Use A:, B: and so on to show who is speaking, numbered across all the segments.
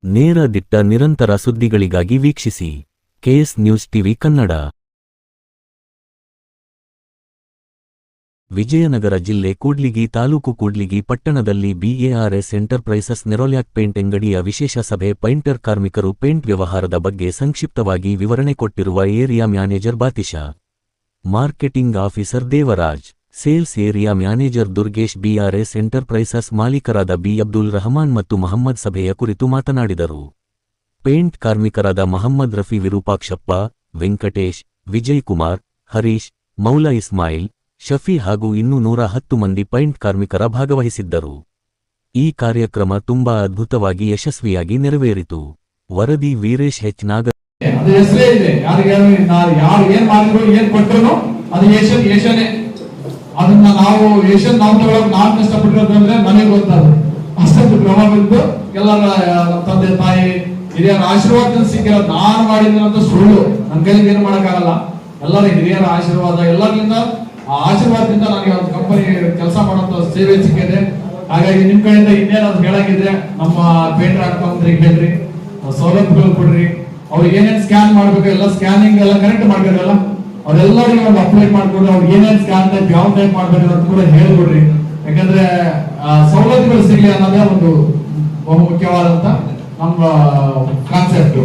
A: ನೇರ ದಿಟ್ಟ ನಿರಂತರ ಸುದ್ದಿಗಳಿಗಾಗಿ ವೀಕ್ಷಿಸಿ KS news TV Kannada. Vijayanagara ಜಿಲ್ಲೆ ಕೂಡ್ಲಿಗಿ ತಾಲೂಕು ಕೂಡ್ಲಿಗಿ ಪಟ್ಟಣದಲ್ಲಿ BARS ಎಂಟರ್ಪ್ರೈಸಸ್ ನೆರೋಲ್ಯಾಕ್ ಪೇಂಟ್ ಅಂಗಡಿಯ ವಿಶೇಷ ಸಭೆ. ಪೈಂಟರ್ ಕಾರ್ಮಿಕರು ಪೇಂಟ್ ವ್ಯವಹಾರದ ಬಗ್ಗೆ ಸಂಕ್ಷಿಪ್ತವಾಗಿ ವಿವರಣೆ ಕೊಟ್ಟಿರುವ area manager Batisha, marketing officer Devaraj, sales area manager Durgesh, BRS Enterprises ಮಾಲೀಕರಾದ B ಅಬ್ದುಲ್ ರಹಮಾನ್ ಮತ್ತು ಮಹಮ್ಮದ್ ಸಭೆಯ ಕುರಿತು ಮಾತನಾಡಿದರು. ಪೇಂಟ್ ಕಾರ್ಮಿಕರಾದ ಮಹಮ್ಮದ್ ರಫಿ, ವಿರೂಪಾಕ್ಷಪ್ಪ, ವೆಂಕಟೇಶ್, ವಿಜಯ್ ಕುಮಾರ್, ಹರೀಶ್, ಮೌಲಾ ಇಸ್ಮಾಯಿಲ್, ಶಫಿ ಹಾಗೂ ಇನ್ನೂ 110 ಮಂದಿ ಪೈಂಟ್ ಕಾರ್ಮಿಕರ ಭಾಗವಹಿಸಿದ್ದರು. ಈ ಕಾರ್ಯಕ್ರಮ ತುಂಬಾ ಅದ್ಭುತವಾಗಿ ಯಶಸ್ವಿಯಾಗಿ ನೆರವೇರಿತು. ವರದಿ ವೀರೇಶ್ H. ನಾಗರ.
B: ಅದನ್ನ ನಾವು ಏಷ್ಯನ್ ನಾವು ತಗೊಳಕ್ ನಾನ್ ಕಷ್ಟಪಟ್ಟಿರೋದಂದ್ರೆ ನನಗೆ ಗೊತ್ತಾದ್ರು. ಅಷ್ಟೊಂದು ಕ್ರಮ ಬಿದ್ದು ಎಲ್ಲರ ನಮ್ಮ ತಂದೆ ತಾಯಿ ಹಿರಿಯರ ಆಶೀರ್ವಾದ ಸಿಕ್ಕಿರೋದು. ನಾನು ಮಾಡಿದಂತ ಸುಳ್ಳು, ನನ್ನ ಕೈಲಿ ಏನು ಮಾಡಕ್ಕಾಗಲ್ಲ. ಎಲ್ಲರ ಹಿರಿಯರ ಆಶೀರ್ವಾದ, ಎಲ್ಲರಿಂದ ಆ ಆಶೀರ್ವಾದದಿಂದ ನನಗೆ ಒಂದು ಕಂಪನಿ ಕೆಲಸ ಮಾಡುವಂತ ಸೇವೆ ಸಿಕ್ಕಿದೆ. ಹಾಗಾಗಿ ನಿಮ್ ಕಡೆಯಿಂದ ಇನ್ನೇನಾದ್ರು ಹೇಳಂಗಿದ್ರೆ ನಮ್ಮ ಪೇಂಟರ್ ಹಾಕೊಂಡ್ರಿ ಹೇಳ್ರಿ, ಸೌಲಭ್ಯಗಳು ಕೊಡ್ರಿ. ಅವ್ರಿಗೆ ಏನೇನ್ ಸ್ಕ್ಯಾನ್ ಮಾಡ್ಬೇಕು ಎಲ್ಲ ಸ್ಕ್ಯಾನಿಂಗ್ ಎಲ್ಲ ಕರೆಕ್ಟ್ ಮಾಡ್ಕೊಡ್ರಲ್ಲ, ಅವರೆಲ್ಲರಿಗೂ ಒಂದು ಅಪ್ಲೈ ಮಾಡ್ಕೊಡ್ರಿ. ಅವ್ರಿಗೆ ಏನೇನ್ ಸ್ಕ್ಯಾನ್ ಟೈಪ್ ಯಾವ ಟೈಪ್ ಮಾಡ್ಬೇಕು ಅಂತ ಕೂಡ ಹೇಳ್ಕೊಡ್ರಿ. ಯಾಕಂದ್ರೆ ಸೌಲಭ್ಯಗಳು ಸಿಗ್ಲಿ ಅನ್ನೋದೇ ಒಂದು ಬಹು ಮುಖ್ಯವಾದಂತ ನಮ್ಮ ಕಾನ್ಸೆಪ್ಟ್.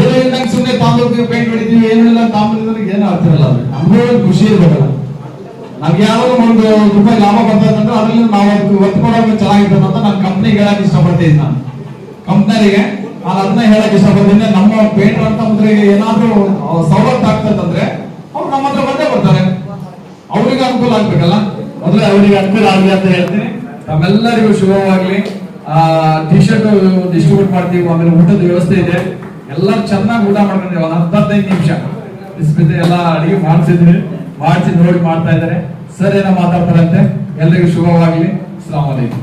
B: ಏನೋ ಇಲ್ಲ ಸುಮ್ಮನೆ ತಾಂಬೂಲ ಪೇಂಟ್ ಹೊಡಿತೀವಿ, ಏನಿಲ್ಲ ತಾಂಬೂಲ ಏನೋ ಆಗ್ತಿರಲ್ಲ. ನಮ್ಗೆ ಒಂದು ಖುಷಿ ಇರ್ಬೇಕಲ್ಲ. ನಮ್ಗೆ ಯಾವಾಗ ಒಂದು ರೂಪಾಯಿ ಲಾಭ ಬರ್ತದಂದ್ರೆ ಅದರಿಂದ ನಾವು ಅದಕ್ಕೆ ಒತ್ತು ಕೊಡೋದು ಚೆನ್ನಾಗಿರ್ತದೆ ಅಂತ ನಾನು ಕಂಪ್ನಿಗೆ ಹೇಳಕ್ ಇಷ್ಟಪಡ್ತೀನಿ. ನಾನು ಕಂಪ್ನಿಗೆ ನಾನು ಅದನ್ನ ಹೇಳಕ್ ಇಷ್ಟಪಡ್ತೀನಿ. ನಮ್ಮ ಪೇಂಟರ್ ಅಂತ ಅಂದ್ರೆ ಏನಾದ್ರೂ ಸವಲತ್ತು ಆಗ್ತದಂದ್ರೆ ಅವ್ರು ನಮ್ಮ ಹತ್ರ ಬಂದೇ ಬರ್ತಾರೆ. ಅವ್ರಿಗೆ ಅನುಕೂಲ ಆಗ್ಬೇಕಲ್ಲ, ಮೊದಲೇ ಅವರಿಗೆ ಅನುಕೂಲ ಆಗಲಿ ಅಂತ ಹೇಳ್ತೀನಿ. ತಮ್ಮೆಲ್ಲರಿಗೂ ಶುಭವಾಗ್ಲಿ. ಟಿ ಶರ್ಟ್ ಡಿಸ್ಟ್ರಿಬ್ಯೂಟ್ ಮಾಡ್ತೀವಿ, ಆಮೇಲೆ ಊಟದ ವ್ಯವಸ್ಥೆ ಇದೆ. ಎಲ್ಲರೂ ಚೆನ್ನಾಗಿ ಊಟ ಮಾಡ್ಕೊಂಡಿದ್ದೀವಿ. ಒಂದು 15 ನಿಮಿಷ ಎಲ್ಲ ಅಡಿಗೆ ಮಾಡಿಸಿ ನೋಡಿ ಮಾಡ್ತಾ ಇದ್ದಾರೆ. ಸರ್ ಏನೋ ಮಾತಾಡ್ತಾರಂತೆ. ಎಲ್ಲರಿಗೂ ಶುಭವಾಗ್ಲಿ. ಅಸ್ಸಲಾಮು ಅಲೈಕುಂ.